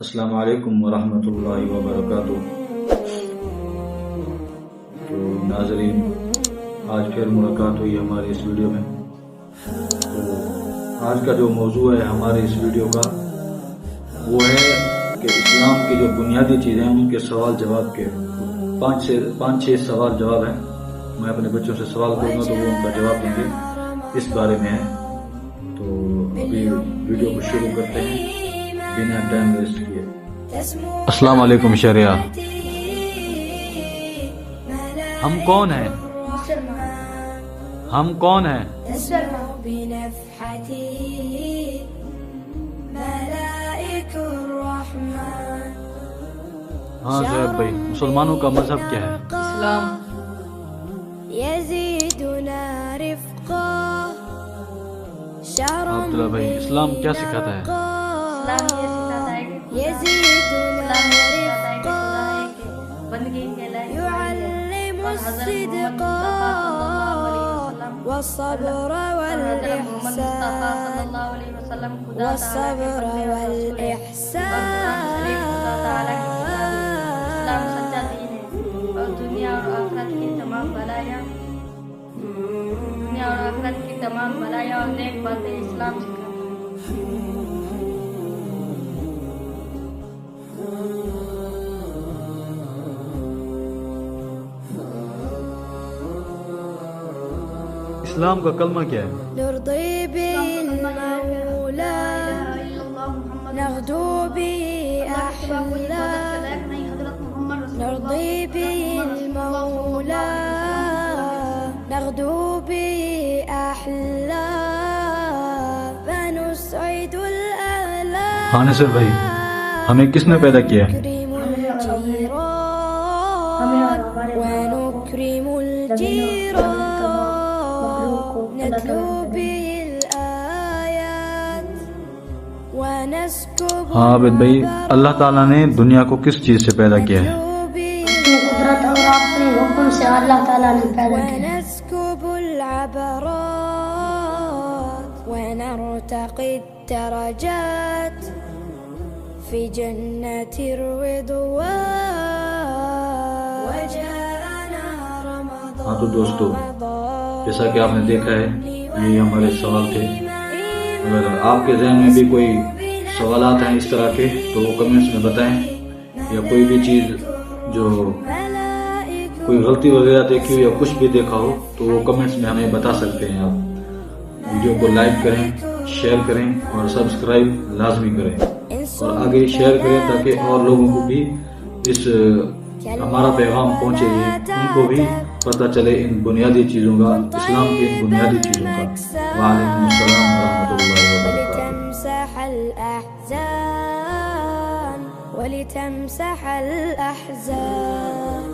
السلام علیکم ورحمۃ اللہ وبرکاتہ۔ تو ناظرین، آج پھر ملاقات ہوئی ہماری اس ویڈیو میں۔ تو آج کا جو موضوع ہے ہمارے اس ویڈیو کا وہ ہے کہ اسلام کی جو بنیادی چیزیں ہیں ان کے سوال جواب کے پانچ چھ سوال جواب ہیں۔ میں اپنے بچوں سے سوال کروں گا تو وہ ان کا جواب دیں گے، اس بارے میں ہے۔ تو ابھی ویڈیو کو شروع کرتے ہیں بنا ٹائم ویسٹ کیے۔ السلام علیکم شریعہ، ہم کون ہیں؟ ہم کون ہیں؟ ہاں زید بھائی، مسلمانوں کا مذہب کیا ہے؟ اسلام۔ عبداللہ بھائی، اسلام کیا سکھاتا ہے؟ اسلام یہ سکھاتا ہے کہ خدا ہے کہ بندگی کے لائق ہے، اور حضرت محمد مصطفیٰ صلی اللہ علیہ وسلم خدا تعالیٰ کے بندے اور رسول ہے، اور قرآن شریف خدا تعالیٰ کی کتاب ہے۔ اسلام سچا دین ہے اور دنیا اور آخرت کی تمام بھلائیاں اور نیک باتیں اسلام سکھاتا ہے۔ اسلام کا کلمہ کیا ہے؟ نرضي بالمولى نغدو بأحلى نرضي بالمولى نغدو بأحلى فنسعد الأعلى ہاں نصر بھائی، ہمیں کس نے پیدا کیا؟ نكرم الجيران ونكرم الجيران نتلو به الآيات ونسكب ہاں عابد بھائی، اللہ تعالیٰ نے دنیا کو کس چیز سے پیدا کیا ہے؟ قدرت اور اپنے حکم سے اللہ تعالیٰ نے پیدا کیا۔ ونسكب العبرات ونرتقي الدرجات في جنة الرضوان وجاءنا رمضان ہاں تو دوستو، جیسا کہ آپ نے دیکھا ہے، یہ ہمارے سوال تھے۔ اگر آپ کے ذہن میں بھی کوئی سوالات ہیں اس طرح کے تو وہ کمنٹس میں بتائیں، یا کوئی بھی چیز جو کوئی غلطی وغیرہ دیکھی ہو یا کچھ بھی دیکھا ہو تو وہ کمنٹس میں ہمیں بتا سکتے ہیں۔ آپ ویڈیو کو لائک کریں، شیئر کریں اور سبسکرائب لازمی کریں، اور آگے شیئر کریں تاکہ اور لوگوں کو بھی اس ہمارا پیغام پہنچے، ان کو بھی پتہ چلے ان بنیادی چیزوں کا، اسلام کی ان بنیادی چیزوں کا۔ وعلیکم السلام ورحمۃ اللہ وبرکاتہ۔ ولتمسح الأحزان